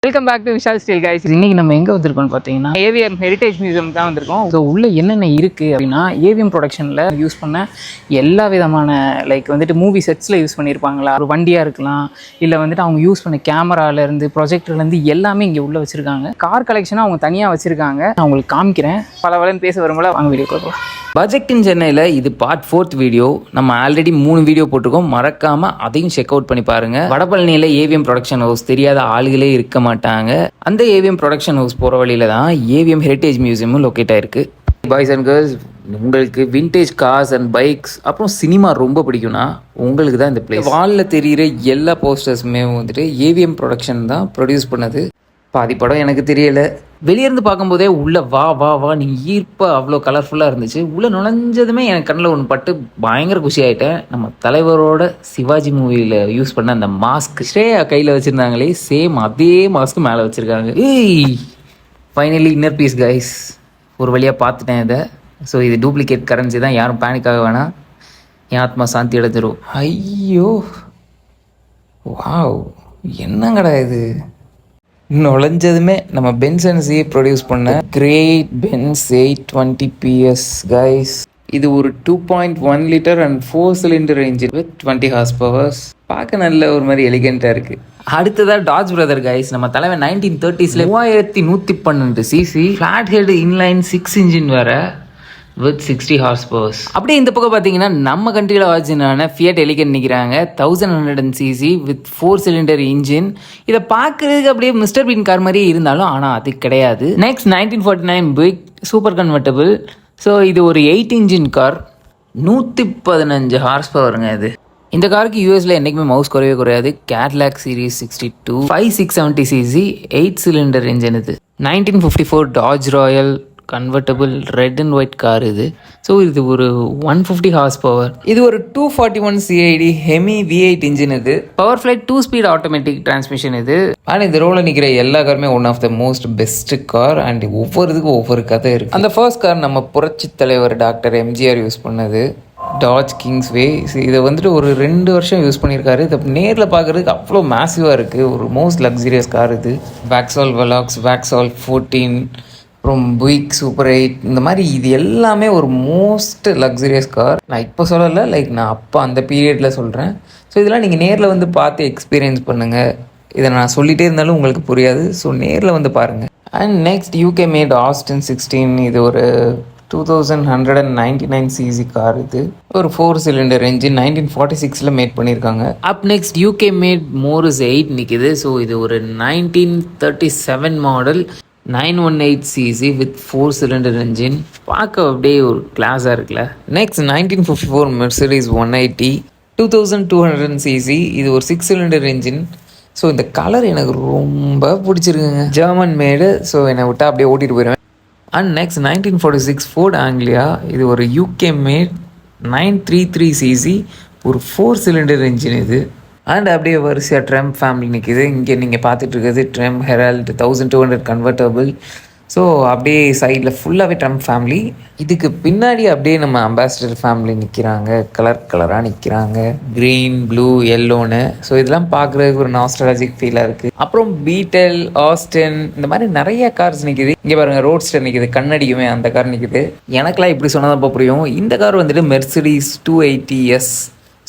Welcome back to Vishal steel guys. இன்னைக்கு நம்ம எங்கே வந்திருக்கோம்னு பார்த்தீங்கன்னா ஏவிஎம் ஹெரிட்டேஜ் மியூசியம் தான் வந்திருக்கோம். ஸோ உள்ள என்னென்ன இருக்குது அப்படின்னா ஏவிஎம் ப்ரொடக்ஷனில் யூஸ் பண்ண எல்லா விதமான மூவி செட்ஸில் யூஸ் பண்ணியிருப்பாங்களா, ஒரு வண்டியாக இருக்கலாம், இல்லை அவங்க யூஸ் பண்ண கேமராலேருந்து ப்ரொஜெக்டர்லேருந்து எல்லாமே இங்கே உள்ளே வச்சுருக்காங்க. கார் கலெக்ஷனாக அவங்க தனியாக வச்சுருக்காங்க. நான் உங்களுக்கு காமிக்கிறேன். பல பேச வரும்போது வாங்க வீடியோ கொடுக்கலாம். பட்ஜெட் இன் சென்னையில் இது பார்ட் 4th வீடியோ. நம்ம ஆல்ரெடி 3 வீடியோ போட்டிருக்கோம். மறக்காமல் அதையும் செக் அவுட் பண்ணி பாருங்கள். வடபழனியில் ஏவிஎம் ப்ரொடக்ஷன் ஹவுஸ் தெரியாத ஆளுகளே இருக்க மாட்டாங்க. அந்த ஏவிஎம் ப்ரொடக்ஷன் ஹவுஸ் போகிற வழியில தான் ஏவிஎம் ஹெரிட்டேஜ் மியூசியமும் லொக்கேட் ஆயிருக்கு. பாய்ஸ் அண்ட் கேர்ள்ஸ், உங்களுக்கு விண்டேஜ் கார்ஸ் அண்ட் பைக்ஸ் அப்புறம் சினிமா ரொம்ப பிடிக்கும்னா உங்களுக்கு தான் இந்த பிளேஸ். வாலில் தெரிகிற எல்லா போஸ்டர்ஸுமே ஏவிஎம் ப்ரொடக்ஷன் தான் ப்ரொடியூஸ் பண்ணது. பாதி படம் எனக்கு தெரியலை. வெளியேருந்து பார்க்கும்போதே உள்ளே வா வா வா நீ ஈர்ப்பாக அவ்வளோ கலர்ஃபுல்லாக இருந்துச்சு. உள்ளே நுழைஞ்சதுமே எனக்கு கண்ணில் ஒன்று பட்டு பயங்கர குஷி ஆகிட்டேன். நம்ம தலைவரோட சிவாஜி மூவியில் யூஸ் பண்ண அந்த மாஸ்க் ஸ்ரேயா கையில் வச்சுருந்தாங்களே, சேம் அதே மாஸ்க்கு மேலே வச்சுருக்காங்க. ஃபைனலி இன்னர் பீஸ் கைஸ், ஒரு வழியாக பார்த்துட்டேன் இதை. ஸோ இது டூப்ளிகேட் கரன்சி தான், யாரும் பேனிக்காக வேணாம். என் ஆத்மா சாந்தி அடைஞ்சிரும். ஐயோ வாவ், என்னங்கடா இது. நுழைஞ்சதுமே நம்ம பென்சன்ஸே ப்ரொடியூஸ் பண்ண கிரேட் பென்ஸ் 820 PS கைஸ். இது ஒரு 2.1 litre and 4 cylinder engine with 20 horse powers. பார்க்க நல்ல ஒரு மாதிரி எலிகென்ட்டாக இருக்குது. அடுத்ததாக டாஜ் பிரதர் கைஸ். நம்ம தலைவன் 1930s 3112 cc flat head inline 6 engine வேற வித் 60 ஹார்ஸ் பவர்ஸ். அப்படியே இந்த பக்கம் பார்த்தீங்கன்னா நம்ம கண்ட்ரியில் ஆரிஜினான ஃபியட் எலிகன் நிற்கிறாங்க. 1100 cc வித் 4 சிலிண்டர் இன்ஜின். இதை பார்க்குறதுக்கு அப்படியே மிஸ்டர் பீன் கார் மாதிரியே இருந்தாலும் ஆனால் அது கிடையாது. Next 1949 Buick super convertible. So இது ஒரு 8 இன்ஜின் கார், 115 ஹார்ஸ் பவருங்க இது. இந்த காருக்கு யூஎஸில் என்றைக்குமே மவுஸ் குறையவே குறையாது. Catalog series 62 5670 cc 8 cylinder engine இது. 1954 Dodge Royal convertible red and white car இது. ஸோ இது ஒரு 150 ஹார்ஸ் பவர். இது ஒரு 241 CID ஹெமி V8 இன்ஜின் இது. Power flight 2 speed automatic transmission இது. ஆனால் இந்த ரோவில் நிற்கிற எல்லா காருமே one of the most best car. And ஒவ்வொருத்துக்கும் ஒவ்வொரு கதை இருக்குது. அந்த ஃபர்ஸ்ட் கார் நம்ம புரட்சி தலைவர் டாக்டர் எம்ஜிஆர் யூஸ் பண்ணது, டாஜ் கிங்ஸ்வே. இதை ஒரு 2 வருஷம் யூஸ் பண்ணியிருக்காரு. இதை நேரில் பார்க்குறதுக்கு அவ்வளோ மேசிவாக இருக்குது. ஒரு மோஸ்ட் லக்ஸரியஸ் கார் இது. வேக்ஸால் வெலாக்ஸ், வேக்ஸால் 14, அப்புறம் புயிக் சூப்பர் 8, இந்த மாதிரி இது எல்லாமே ஒரு மோஸ்ட் லக்ஸரியஸ் கார். நான் இப்போ சொல்லலை, நான் அப்போ அந்த பீரியடில் சொல்கிறேன். ஸோ இதெல்லாம் நீங்கள் நேரில் பார்த்து எக்ஸ்பீரியன்ஸ் பண்ணுங்கள். இதை நான் சொல்லிகிட்டே இருந்தாலும் உங்களுக்கு புரியாது. ஸோ நேரில் பாருங்கள். And next UK made Aston 16. இது ஒரு 2199 cc கார். இது ஒரு 4 சிலிண்டர் என்ஜின் 1946 மேட் பண்ணியிருக்காங்க. அப் நெக்ஸ்ட் யூகே மேட் மோரஸ் 8 நிற்கிது. ஸோ இது ஒரு 1937 model 918 cc with 4 cylinder engine. பார்க்க அப்படியே ஒரு கிளாஸாக இருக்குல்ல. Next 1954 Mercedes 180 2200 cc. இது ஒரு 6 சிலிண்டர் என்ஜின். ஸோ இந்த கலர் எனக்கு ரொம்ப பிடிச்சிருக்குங்க. ஜெர்மன் மேடு. ஸோ என்னை விட்டால் அப்படியே ஓட்டிகிட்டு போயிடுவேன். And next 1946 Ford Anglia. இது ஒரு யூகே மேட் 933 cc ஒரு 4 சிலிண்டர் என்ஜின் இது. அண்ட் அப்படியே வரிசையாக ட்ரெம்ப் ஃபேமிலி நிற்கிது. இங்கே நீங்கள் பார்த்துட்டு இருக்கிறது ட்ரெம்ப் ஹெரால்டு 1200 கன்வெர்ட்டபிள். ஸோ அப்படியே சைடில் ஃபுல்லாகவே ட்ரெம்ப் ஃபேமிலி. இதுக்கு பின்னாடி அப்படியே நம்ம அம்பாசிடர் ஃபேமிலி நிற்கிறாங்க. கலராக நிற்கிறாங்க, க்ரீன் ப்ளூ எல்லோன்னு. ஸோ இதெல்லாம் பார்க்குறதுக்கு ஒரு நாஸ்டாலஜிக் ஃபீலாக இருக்குது. அப்புறம் பீட்டல், ஆஸ்டன், இந்த மாதிரி நிறைய கார்ஸ் நிற்கிது. இங்கே பாருங்கள், ரோட்ஸ்டர் நிற்கிது, கண்ணடிக்குமே அந்த கார் நிற்கிது. எனக்கெல்லாம் இப்படி சொன்னதான் புரியும். இந்த கார் மெர்சிடிஸ் 280S.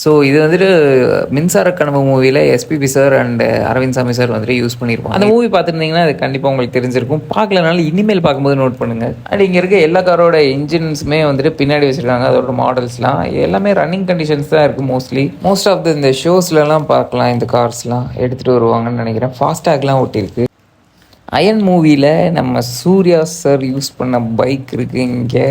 ஸோ இது மின்சார கனவு மூவியில் எஸ்பிபி சார் அண்ட் அரவிந்த் சாமி சார் யூஸ் பண்ணியிருப்போம். அந்த மூவி பார்த்துருந்தீங்கன்னா அது கண்டிப்பாக உங்களுக்கு தெரிஞ்சிருக்கும். பார்க்கலனாலும் இனிமேல் பார்க்கும்போது நோட் பண்ணுங்கள். அண்ட் இங்கே இருக்க எல்லா காரோட இன்ஜின்ஸுமே பின்னாடி வச்சுருக்காங்க. அதோட மாடல்ஸ்லாம் எல்லாமே ரன்னிங் கண்டிஷன்ஸ் தான் இருக்குது. மோஸ்ட் ஆஃப் இந்த ஷோஸ்லலாம் பார்க்கலாம். இந்த கார்ஸ்லாம் எடுத்துகிட்டு வருவாங்கன்னு நினைக்கிறேன். ஃபாஸ்டாக்லாம் ஒட்டியிருக்கு. அயன் மூவியில் நம்ம சூர்யா சார் யூஸ் பண்ண பைக் இருக்குது இங்கே.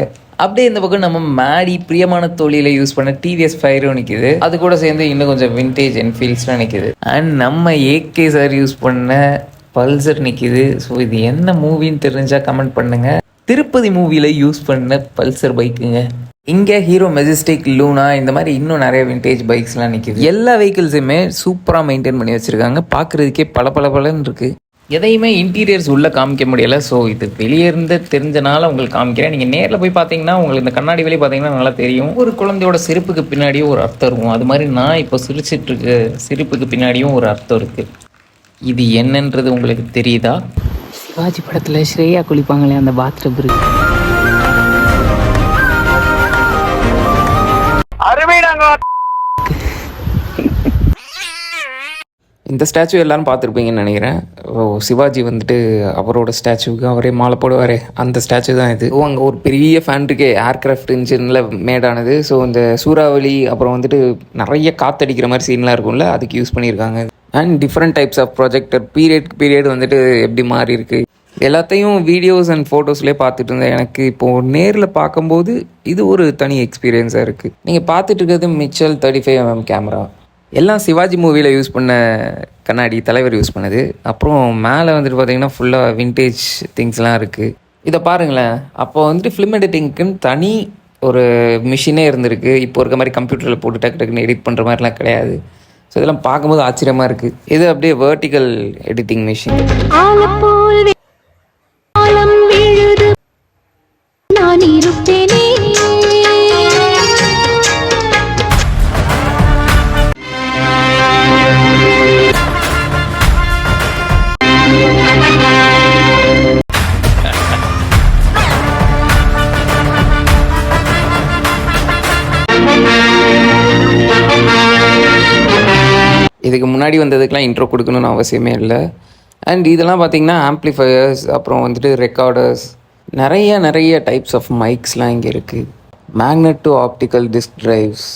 அப்படியே இந்த பக்கம் நம்ம மேடி பிரியமான தோழியில் யூஸ் பண்ண டிவிஎஸ் ஃபைரோ நிற்கிது. அது கூட சேர்ந்து இன்னும் கொஞ்சம் விண்டேஜ் என்ஃபீல்ட்ஸ்லாம் நிற்கிது. அண்ட் நம்ம ஏகே சார் யூஸ் பண்ண பல்சர் நிற்கிது. ஸோ இது என்ன மூவின்னு தெரிஞ்சால் கமெண்ட் பண்ணுங்கள். திருப்பதி மூவியில் யூஸ் பண்ண பல்சர் பைக்குங்க. இங்கே ஹீரோ மெஜஸ்டிக், லூனா, இந்த மாதிரி இன்னும் நிறைய விண்டேஜ் பைக்ஸ்லாம் நிற்கிது. எல்லா வெஹிக்கிள்ஸுமே சூப்பராக மெயின்டைன் பண்ணி வச்சுருக்காங்க. பார்க்குறதுக்கே பளபளன்னு இருக்குது. எதையுமே இன்டீரியர்ஸ் உள்ளே காமிக்க முடியலை. ஸோ இது வெளியே இருந்து தெரிஞ்சனால உங்களுக்கு காமிக்கிறேன். நீங்கள் நேரில் போய் பார்த்தீங்கன்னா உங்களுக்கு இந்த கண்ணாடி வெளியே பார்த்தீங்கன்னா நல்லா தெரியும். ஒரு குழந்தையோட சிரிப்புக்கு பின்னாடியும் ஒரு அர்த்தம் இருக்கும். அது மாதிரி நான் இப்போ சிரிச்சிட்ருக்க சிரிப்புக்கு பின்னாடியும் ஒரு அர்த்தம் இருக்குது. இது என்னன்றது உங்களுக்கு தெரியுதா? சிவாஜி படத்தில் ஸ்ரேயா குளிப்பாங்களே அந்த பாத்டப் இருக்கு. இந்த ஸ்டாச்சு எல்லாரும் பார்த்துருப்பீங்கன்னு நினைக்கிறேன். சிவாஜி வந்துட்டு அவரோட ஸ்டாச்சுவுக்கு அவரே மாலை போடுவார், அந்த ஸ்டாச்சு தான் இது. அங்கே ஒரு பெரிய ஃபேன் இருக்கு, ஏர்க்ராஃப்ட் இன்ஜினில் மேடானது. ஸோ இந்த சூறாவளி அப்புறம் வந்துட்டு நிறைய காற்றடிக்கிற மாதிரி சீன்லாம் இருக்கும்ல, அதுக்கு யூஸ் பண்ணியிருக்காங்க. And different types of projector period வந்துட்டு எப்படி மாறி இருக்கு எல்லாத்தையும் வீடியோஸ் அண்ட் ஃபோட்டோஸ்லேயே பார்த்துட்டு இருந்தேன். எனக்கு இப்போது நேரில் பார்க்கும்போது இது ஒரு தனி எக்ஸ்பீரியன்ஸாக இருக்குது. நீங்கள் பார்த்துட்டு இருக்கிறது மிச்சல் 35mm கேமரா. எல்லாம் சிவாஜி மூவியில் யூஸ் பண்ண கண்ணாடி, தலைவர் யூஸ் பண்ணது. அப்புறம் மேலே வந்துட்டு பார்த்தீங்கன்னா ஃபுல்லாக விண்டேஜ் திங்ஸ்லாம் இருக்குது. இதை பாருங்களேன், அப்போ வந்துட்டு ஃபிலிம் எடிட்டிங்க்குன்னு தனி ஒரு மிஷினே இருந்திருக்கு. இப்போ இருக்க மாதிரி கம்ப்யூட்டரில் போட்டு டக்கு டக்குன்னு எடிட் பண்ணுற மாதிரிலாம் கிடையாது. ஸோ இதெல்லாம் பார்க்கும்போது ஆச்சரியமாக இருக்குது. இது அப்படியே வெர்டிக்கல் எடிட்டிங் மிஷின். இதுக்கு முன்னாடி வந்ததுக்கெலாம் இன்ட்ரோ கொடுக்கணும்னு அவசியமே இல்லை. அண்ட் இதெல்லாம் பார்த்திங்கன்னா ஆம்ப்ளிஃபயர்ஸ், அப்புறம் வந்துட்டு ரெக்கார்டர்ஸ், நிறைய டைப்ஸ் ஆஃப் மைக்ஸ்லாம் இங்கே இருக்குது. Magnet to optical disc drives,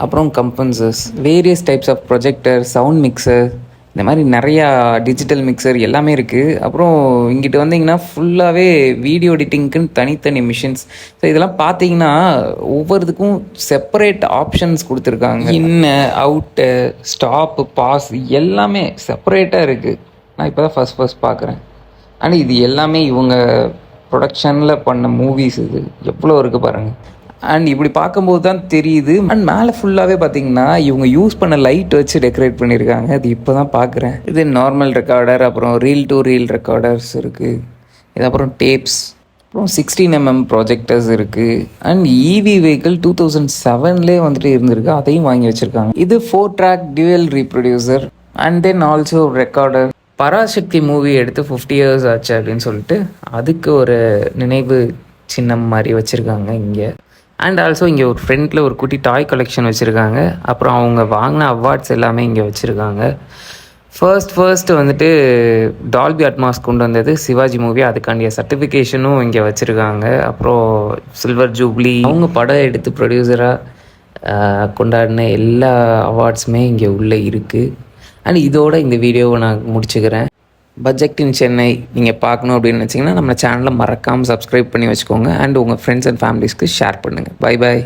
அப்புறம் கம்பன்சர்ஸ், various types of projector, sound mixer, இந்த மாதிரி நிறையா டிஜிட்டல் மிக்சர் எல்லாமே இருக்குது. அப்புறம் இங்கிட்ட வந்தீங்கன்னா ஃபுல்லாகவே வீடியோ எடிட்டிங்க்குன்னு தனித்தனி மிஷின்ஸ். ஸோ இதெல்லாம் பார்த்தீங்கன்னா ஒவ்வொருத்துக்கும் செப்பரேட் ஆப்ஷன்ஸ் கொடுத்துருக்காங்க. இன்னு, அவுட்டு, ஸ்டாப்பு, பாஸ் எல்லாமே செப்பரேட்டாக இருக்குது. நான் இப்போ தான் ஃபஸ்ட் பார்க்குறேன். ஆனால் இது எல்லாமே இவங்க ப்ரொடக்ஷனில் பண்ண மூவிஸ். இது எவ்வளோ இருக்குது பாருங்கள். அண்ட் இப்படி பார்க்கும்போது தான் தெரியுது. அண்ட் மேலே ஃபுல்லாகவே பார்த்தீங்கன்னா இவங்க யூஸ் பண்ண லைட் வச்சு டெக்கரேட் பண்ணியிருக்காங்க. அது இப்போ தான் பார்க்குறேன். இது நார்மல் ரெக்கார்டர், அப்புறம் ரீல் டு ரீல் ரெக்கார்டர்ஸ் இருக்குது. இது அப்புறம் டேப்ஸ், அப்புறம் 16mm ப்ராஜெக்டர்ஸ் இருக்குது. அண்ட் இவி வெஹிக்கிள் 2007 வந்துட்டு இருந்திருக்கு, அதையும் வாங்கி வச்சுருக்காங்க. இது 4-track dual reproducer and then also recorder. Parasakthi movie எடுத்து 50 years ஆச்சு அப்படின்னு சொல்லிட்டு அதுக்கு ஒரு நினைவு சின்னம் மாதிரி வச்சுருக்காங்க இங்கே. அண்ட் ஆல்சோ இங்கே ஒரு ஃப்ரண்ட்டில் ஒரு குட்டி டாய் கலெக்ஷன் வச்சுருக்காங்க. அப்புறம் அவங்க வாங்கின அவார்ட்ஸ் எல்லாமே இங்கே வச்சுருக்காங்க. ஃபர்ஸ்ட் வந்துட்டு டால்பி அட்மாஸ் கொண்டு வந்தது சிவாஜி மூவி, அதுக்காண்டிய சர்டிஃபிகேஷனும் இங்கே வச்சுருக்காங்க. அப்புறம் சில்வர் ஜூப்ளி, அவங்க படம் எடுத்து ப்ரொடியூசராக கொண்டாடின எல்லா அவார்ட்ஸுமே இங்கே உள்ளே இருக்குது. அண்ட் இதோட இந்த வீடியோவை நான் முடிச்சுக்கிறேன். பட்ஜெட் இன் சென்னை நீங்கள் பார்க்கணும் அப்படின்னு நினச்சிங்கன்னா நம்ம சேனலை மறக்காமல் சப்ஸ்கிரைப் பண்ணி வச்சுக்கோங்க. அண்ட் உங்கள் ஃப்ரெண்ட்ஸ் அண்ட் ஃபேமிலிஸ்க்கு ஷேர் பண்ணுங்கள். Bye bye.